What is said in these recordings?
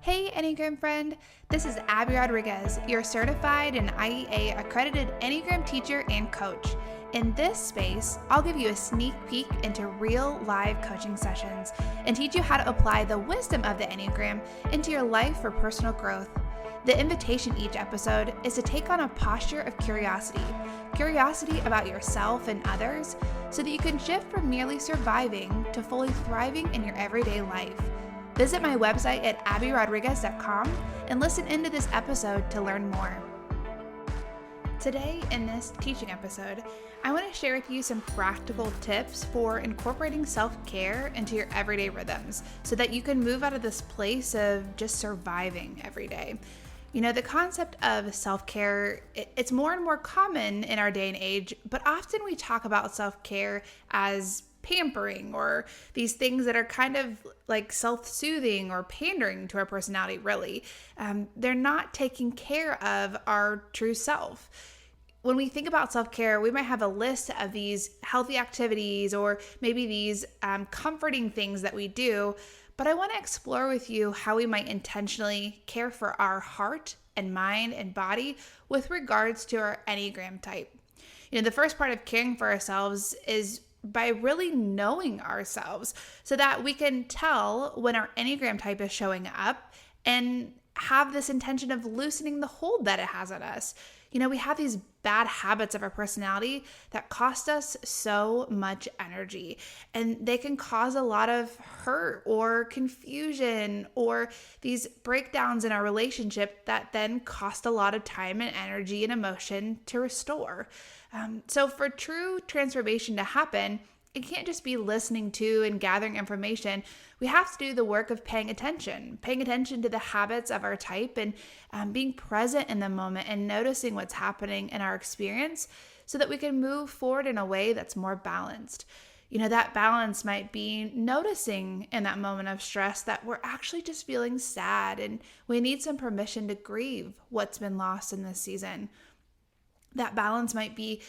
Hey Enneagram friend, this is Abby Rodriguez, your certified and IEA accredited Enneagram teacher and coach. In this space, I'll give you a sneak peek into real live coaching sessions and teach you how to apply the wisdom of the Enneagram into your life for personal growth. The invitation each episode is to take on a posture of curiosity about yourself and others, so that you can shift from merely surviving to fully thriving in your everyday life. Visit my website at abbyrodriguez.com and listen into this episode to learn more. Today, in this teaching episode, I want to share with you some practical tips for incorporating self-care into your everyday rhythms so that you can move out of this place of just surviving every day. You know, the concept of self-care, it's more and more common in our day and age, but often we talk about self-care as pampering or these things that are kind of like self-soothing or pandering to our personality, really. They're not taking care of our true self. When we think about self-care, we might have a list of these healthy activities or maybe these comforting things that we do, but I want to explore with you how we might intentionally care for our heart and mind and body with regards to our Enneagram type. You know, the first part of caring for ourselves is by really knowing ourselves so that we can tell when our Enneagram type is showing up and have this intention of loosening the hold that it has on us. You know, we have these bad habits of our personality that cost us so much energy, and they can cause a lot of hurt or confusion or these breakdowns in our relationship that then cost a lot of time and energy and emotion to restore. So for true transformation to happen, it can't just be listening to and gathering information. We have to do the work of paying attention to the habits of our type and being present in the moment and noticing what's happening in our experience so that we can move forward in a way that's more balanced. You know, that balance might be noticing in that moment of stress that we're actually just feeling sad and we need some permission to grieve what's been lost in this season. That balance might be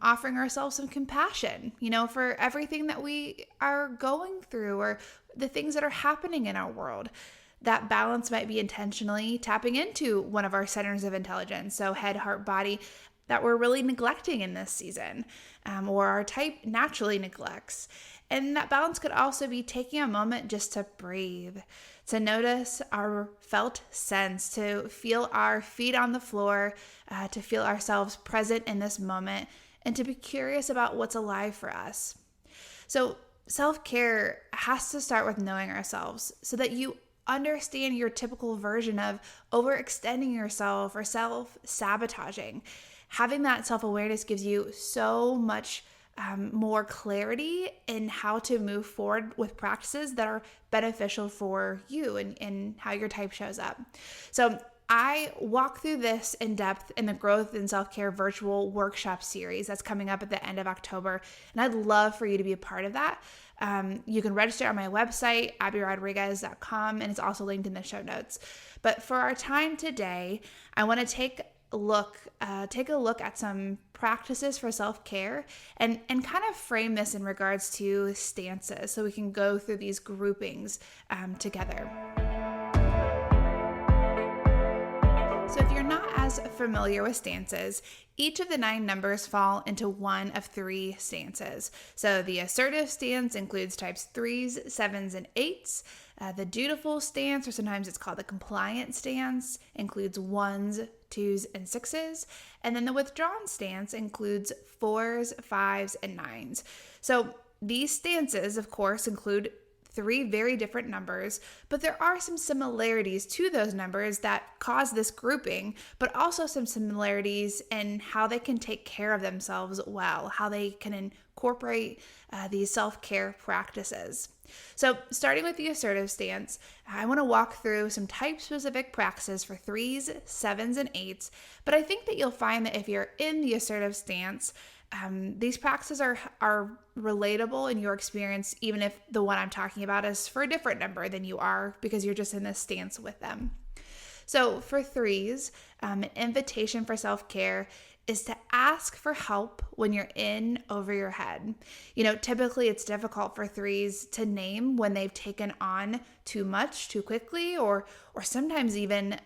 offering ourselves some compassion, you know, for everything that we are going through or the things that are happening in our world. That balance might be intentionally tapping into one of our centers of intelligence, so head, heart, body, that we're really neglecting in this season, or our type naturally neglects. And that balance could also be taking a moment just to breathe, to notice our felt sense, to feel our feet on the floor, to feel ourselves present in this moment, and to be curious about what's alive for us. So self-care has to start with knowing ourselves so that you understand your typical version of overextending yourself or self-sabotaging. Having that self-awareness gives you so much more clarity in how to move forward with practices that are beneficial for you and how your type shows up. So I walk through this in depth in the Growth and Self-Care virtual workshop series that's coming up at the end of October, and I'd love for you to be a part of that. You can register on my website, abbyrodriguez.com, and it's also linked in the show notes. But for our time today, I want to take a look at some practices for self-care and kind of frame this in regards to stances so we can go through these groupings together. So if you're not as familiar with stances, each of the 9 numbers fall into one of 3 stances. So the assertive stance includes types 3s, 7s, and 8s. The dutiful stance, or sometimes it's called the compliant stance, includes 1s, 2s, and 6s. And then the withdrawn stance includes 4s, 5s, and 9s. So these stances, of course, include 3 very different numbers, but there are some similarities to those numbers that cause this grouping, but also some similarities in how they can take care of themselves well, how they can incorporate these self-care practices. So starting with the assertive stance, I want to walk through some type-specific practices for 3s, 7s, and 8s, but I think that you'll find that if you're in the assertive stance, these practices are relatable in your experience, even if the one I'm talking about is for a different number than you are because you're just in this stance with them. So for 3s, an invitation for self-care is to ask for help when you're in over your head. Typically it's difficult for threes to name when they've taken on too much too quickly, or sometimes even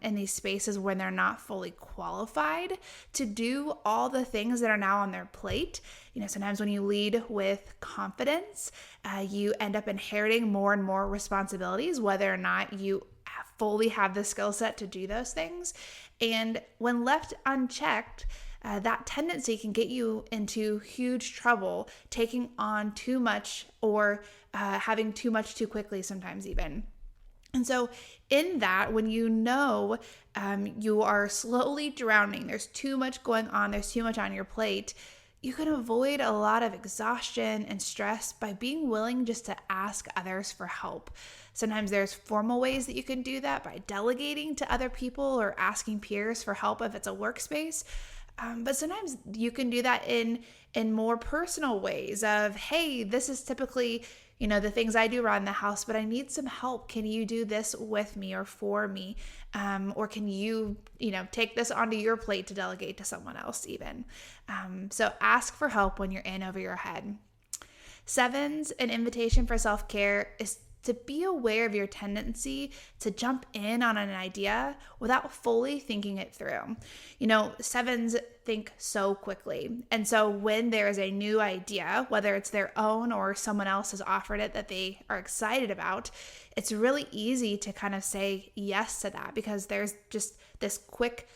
in these spaces when they're not fully qualified to do all the things that are now on their plate. Sometimes when you lead with confidence, you end up inheriting more and more responsibilities, whether or not you fully have the skill set to do those things. And when left unchecked, that tendency can get you into huge trouble, taking on too much or having too much too quickly sometimes even. And so in that, when you are slowly drowning, there's too much going on, there's too much on your plate, you can avoid a lot of exhaustion and stress by being willing just to ask others for help. Sometimes there's formal ways that you can do that by delegating to other people or asking peers for help if it's a workspace. But sometimes you can do that in more personal ways of, hey, this is typically, the things I do around the house, but I need some help. Can you do this with me or for me? Or can you, take this onto your plate to delegate to someone else even? So ask for help when you're in over your head. 7s, an invitation for self-care is to be aware of your tendency to jump in on an idea without fully thinking it through. 7s think so quickly. And so when there is a new idea, whether it's their own or someone else has offered it that they are excited about, it's really easy to kind of say yes to that because there's just this quick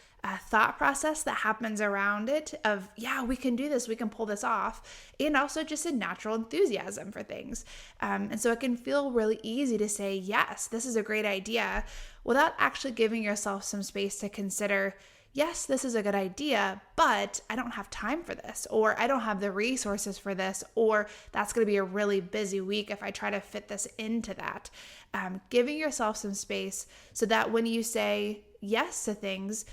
thought process that happens around it of, yeah, we can do this, we can pull this off, and also just a natural enthusiasm for things. And so it can feel really easy to say, yes, this is a great idea, without actually giving yourself some space to consider, yes, this is a good idea, but I don't have time for this, or I don't have the resources for this, or that's going to be a really busy week if I try to fit this into that. Giving yourself some space so that when you say yes to things,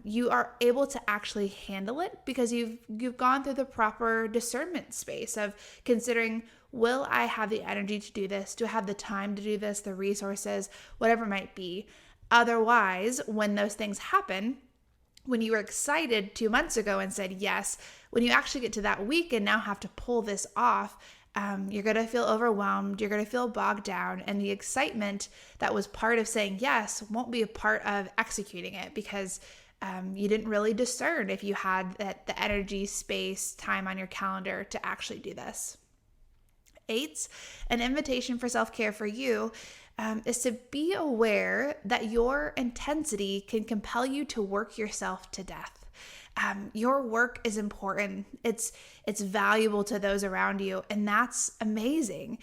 you are able to actually handle it because you've gone through the proper discernment space of considering, will I have the energy to do this? Do I have the time to do this? The resources, whatever it might be. Otherwise, when those things happen, when you were excited 2 months ago and said yes, when you actually get to that week and now have to pull this off, you're going to feel overwhelmed, you're going to feel bogged down, and the excitement that was part of saying yes won't be a part of executing it because you didn't really discern if you had the energy, space, time on your calendar to actually do this. 8s, an invitation for self-care for you is to be aware that your intensity can compel you to work yourself to death. Your work is important. It's valuable to those around you, and that's amazing.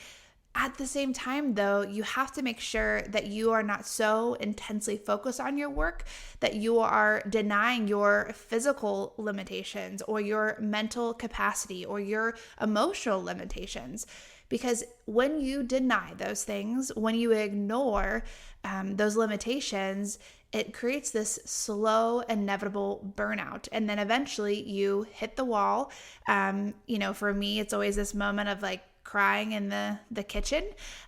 At the same time, though, you have to make sure that you are not so intensely focused on your work that you are denying your physical limitations or your mental capacity or your emotional limitations. Because when you deny those things, when you ignore those limitations, it creates this slow, inevitable burnout. And then eventually you hit the wall. For me, it's always this moment of like crying in the kitchen.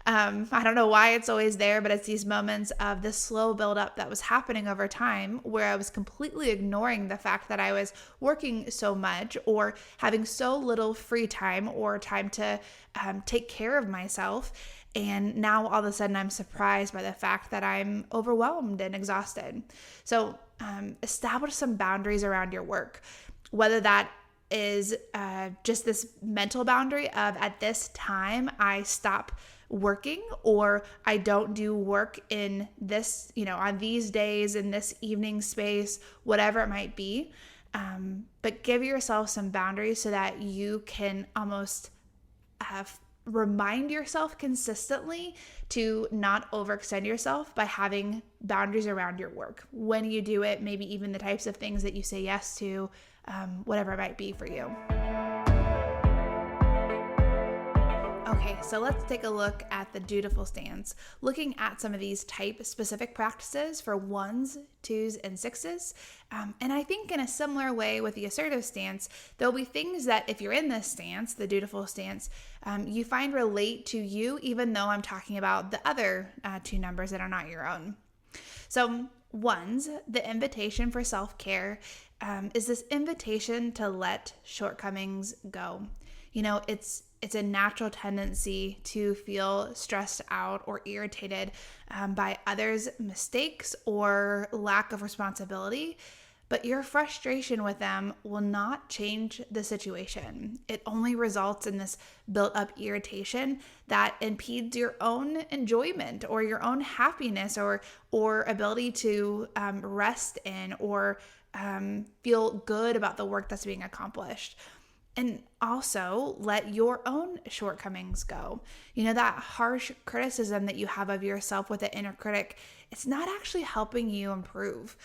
I don't know why it's always there, but it's these moments of this slow buildup that was happening over time where I was completely ignoring the fact that I was working so much or having so little free time or time to take care of myself. And now all of a sudden I'm surprised by the fact that I'm overwhelmed and exhausted. So establish some boundaries around your work, whether that is just this mental boundary of at this time I stop working or I don't do work in this, on these days in this evening space, whatever it might be. But give yourself some boundaries so that you can almost remind yourself consistently to not overextend yourself by having boundaries around your work. When you do it, maybe even the types of things that you say yes to, whatever it might be for you. Okay, so let's take a look at the Dutiful stance, looking at some of these type-specific practices for 1s, 2s, and 6s. And I think in a similar way with the assertive stance, there'll be things that if you're in this stance, the Dutiful stance, you find relate to you, even though I'm talking about the other 2 numbers that are not your own. So 1s, the invitation for self-care is this invitation to let shortcomings go. It's a natural tendency to feel stressed out or irritated by others' mistakes or lack of responsibility, but your frustration with them will not change the situation. It only results in this built-up irritation that impedes your own enjoyment or your own happiness or ability to rest in or feel good about the work that's being accomplished. And also let your own shortcomings go. That harsh criticism that you have of yourself with the inner critic, it's not actually helping you improve.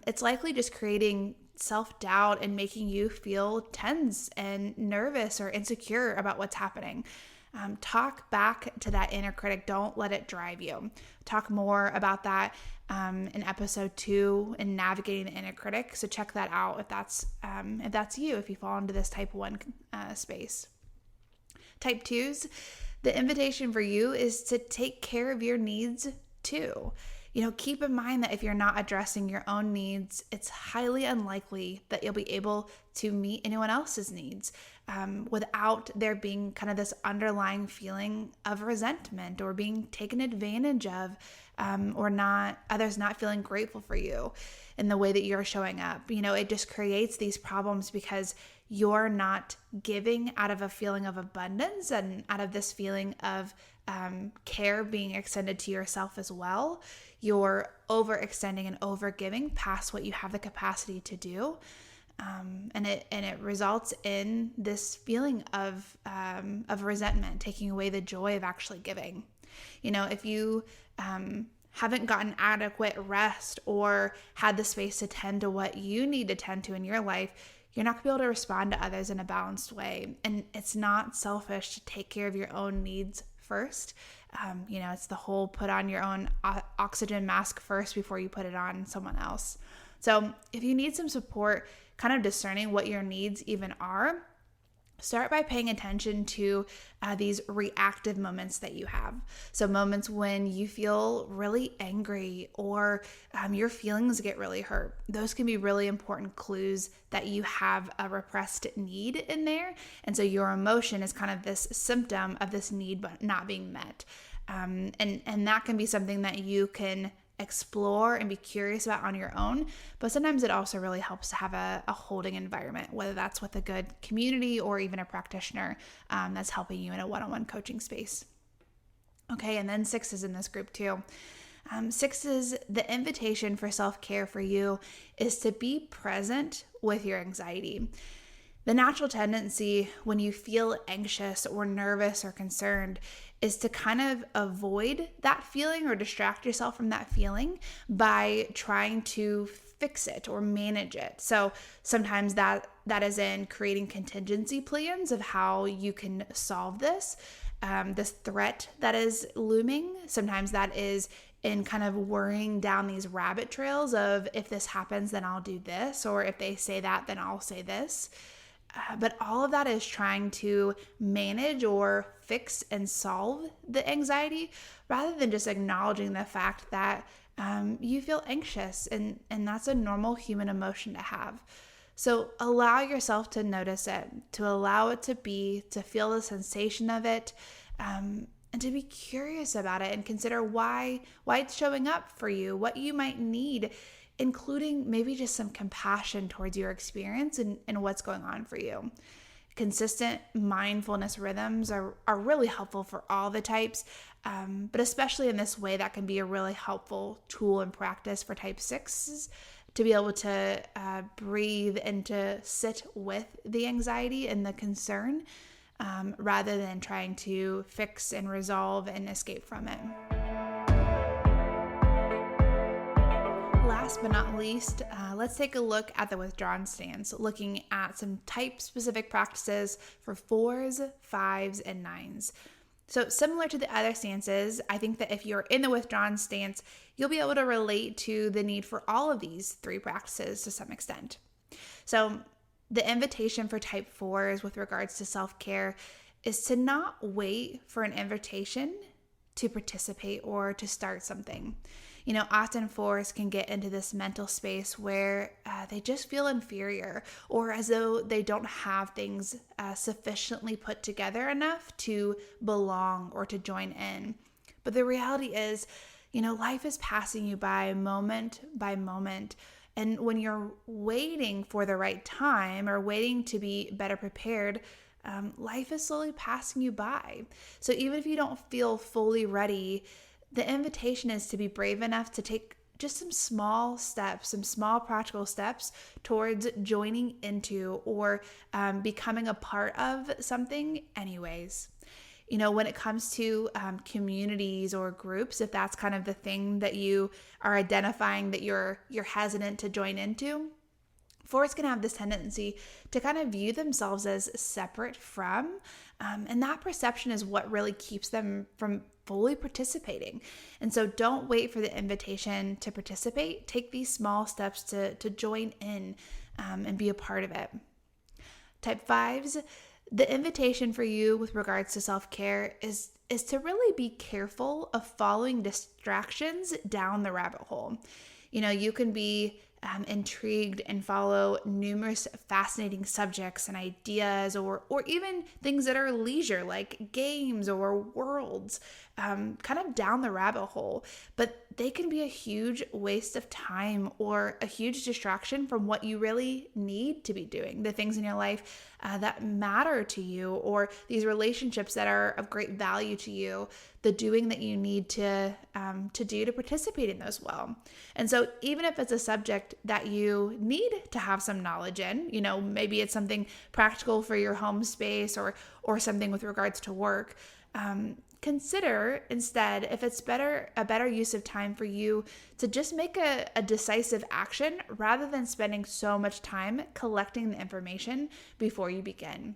It's likely just creating self-doubt and making you feel tense and nervous or insecure about what's happening. Talk back to that inner critic. Don't let it drive you. Talk more about that in episode 2 in navigating the inner critic. So check that out if that's you, if you fall into this type 1 space. Type 2s, the invitation for you is to take care of your needs too. Keep in mind that if you're not addressing your own needs, it's highly unlikely that you'll be able to meet anyone else's needs without there being kind of this underlying feeling of resentment or being taken advantage of, or others not feeling grateful for you in the way that you're showing up. It just creates these problems because you're not giving out of a feeling of abundance and out of this feeling of care being extended to yourself as well. You're overextending and overgiving past what you have the capacity to do. And it results in this feeling of resentment, taking away the joy of actually giving. If you haven't gotten adequate rest or had the space to tend to what you need to tend to in your life, you're not going to be able to respond to others in a balanced way. And it's not selfish to take care of your own needs first. It's the whole put on your own oxygen mask first before you put it on someone else. So if you need some support, kind of discerning what your needs even are, start by paying attention to these reactive moments that you have. So moments when you feel really angry or your feelings get really hurt. Those can be really important clues that you have a repressed need in there. And so your emotion is kind of this symptom of this need but not being met. And that can be something that you can explore and be curious about on your own, but sometimes it also really helps to have a holding environment, whether that's with a good community or even a practitioner that's helping you in a one-on-one coaching space. Okay, and then 6 is in this group too. 6 is the invitation for self-care for you is to be present with your anxiety. The natural tendency when you feel anxious or nervous or concerned is to kind of avoid that feeling or distract yourself from that feeling by trying to fix it or manage it. So sometimes that is in creating contingency plans of how you can solve this threat that is looming. Sometimes that is in kind of worrying down these rabbit trails of if this happens, then I'll do this, or if they say that, then I'll say this. But all of that is trying to manage or fix and solve the anxiety rather than just acknowledging the fact that you feel anxious and that's a normal human emotion to have. So allow yourself to notice it, to allow it to be, to feel the sensation of it, and to be curious about it and consider why it's showing up for you, what you might need, including maybe just some compassion towards your experience and what's going on for you. Consistent mindfulness rhythms are really helpful for all the types, but especially in this way, that can be a really helpful tool and practice for type 6s to be able to breathe and to sit with the anxiety and the concern rather than trying to fix and resolve and escape from it. Last but not least, let's take a look at the withdrawn stance, looking at some type-specific practices for 4s, 5s, and 9s. So similar to the other stances, I think that if you're in the withdrawn stance, you'll be able to relate to the need for all of these 3 practices to some extent. So the invitation for type 4s with regards to self-care is to not wait for an invitation to participate or to start something. Often fours can get into this mental space where they just feel inferior, or as though they don't have things sufficiently put together enough to belong or to join in. But the reality is, life is passing you by moment by moment. And when you're waiting for the right time or waiting to be better prepared, life is slowly passing you by. So even if you don't feel fully ready, the invitation is to be brave enough to take just some small steps, some small practical steps towards joining into or becoming a part of something anyways. When it comes to communities or groups, if that's kind of the thing that you are identifying that you're hesitant to join into, fours can have this tendency to kind of view themselves as separate from, and that perception is what really keeps them from fully participating. And so don't wait for the invitation to participate. Take these small steps to join in and be a part of it. Type 5s, the invitation for you with regards to self-care is to really be careful of following distractions down the rabbit hole. You can be intrigued and follow numerous fascinating subjects and ideas or even things that are leisure like games or worlds kind of down the rabbit hole, but they can be a huge waste of time or a huge distraction from what you really need to be doing, the things in your life that matter to you, or these relationships that are of great value to you, the doing that you need to do to participate in those well. And so even if it's a subject that you need to have some knowledge in, maybe it's something practical for your home space or something with regards to work, consider instead if it's a better use of time for you to just make a decisive action rather than spending so much time collecting the information before you begin.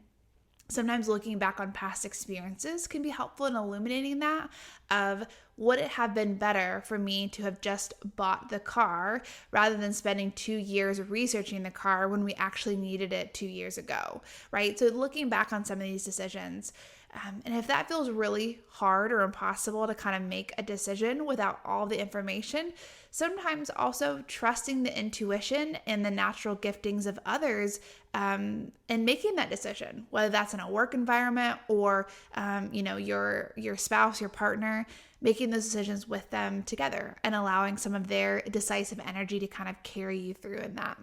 Sometimes looking back on past experiences can be helpful in illuminating that of would it have been better for me to have just bought the car rather than spending 2 years researching the car when we actually needed it 2 years ago, right? So looking back on some of these decisions, and if that feels really hard or impossible to kind of make a decision without all the information, sometimes also trusting the intuition and the natural giftings of others and making that decision, whether that's in a work environment or, your spouse, your partner, making those decisions with them together and allowing some of their decisive energy to kind of carry you through in that.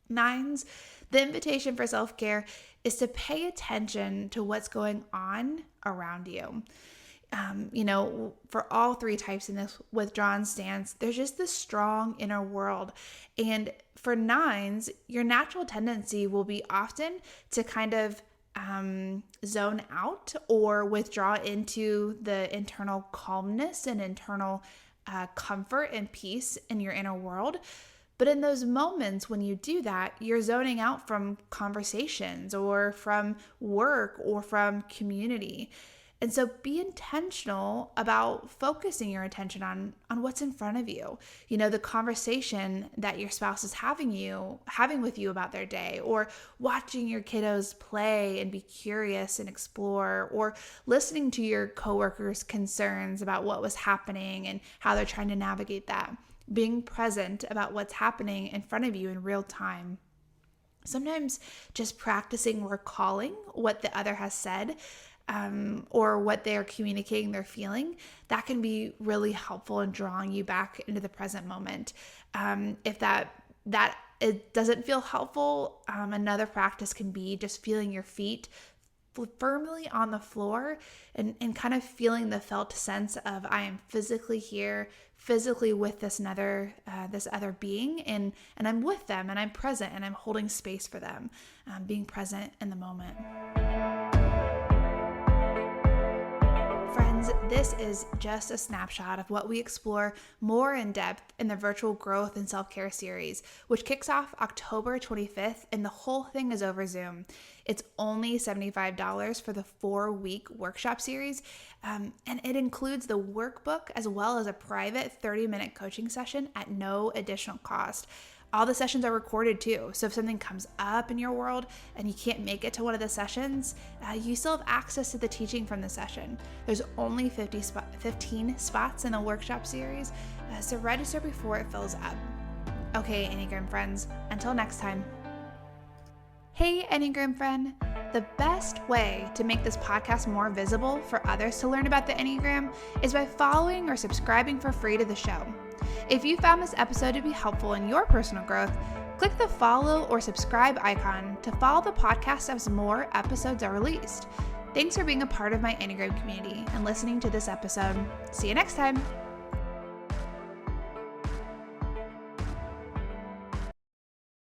9s, the invitation for self-care is to pay attention to what's going on around you. For all 3 types in this withdrawn stance, there's just this strong inner world. And for 9s, your natural tendency will be often to kind of zone out or withdraw into the internal calmness and internal comfort and peace in your inner world. But in those moments when you do that, you're zoning out from conversations or from work or from community. And so be intentional about focusing your attention on what's in front of you. The conversation that your spouse is having with you about their day, or watching your kiddos play and be curious and explore, or listening to your coworkers' concerns about what was happening and how they're trying to navigate that. Being present about what's happening in front of you in real time. Sometimes just practicing recalling what the other has said or what they're communicating, they're feeling, that can be really helpful in drawing you back into the present moment. If that it doesn't feel helpful, another practice can be just feeling your feet firmly on the floor and kind of feeling the felt sense of I am physically here, physically with this other being, and I'm with them and I'm present and I'm holding space for them, being present in the moment. Friends, this is just a snapshot of what we explore more in depth in the Virtual Growth and Self-Care series, which kicks off October 25th, and the whole thing is over Zoom. It's only $75 for the 4-week workshop series, and it includes the workbook as well as a private 30-minute coaching session at no additional cost. All the sessions are recorded too, so if something comes up in your world and you can't make it to one of the sessions, you still have access to the teaching from the session. There's only 15 spots in the workshop series, so register before it fills up. Okay, Enneagram friends, until next time. Hey, Enneagram friend. The best way to make this podcast more visible for others to learn about the Enneagram is by following or subscribing for free to the show. If you found this episode to be helpful in your personal growth, click the follow or subscribe icon to follow the podcast as more episodes are released. Thanks for being a part of my Enneagram community and listening to this episode. See you next time.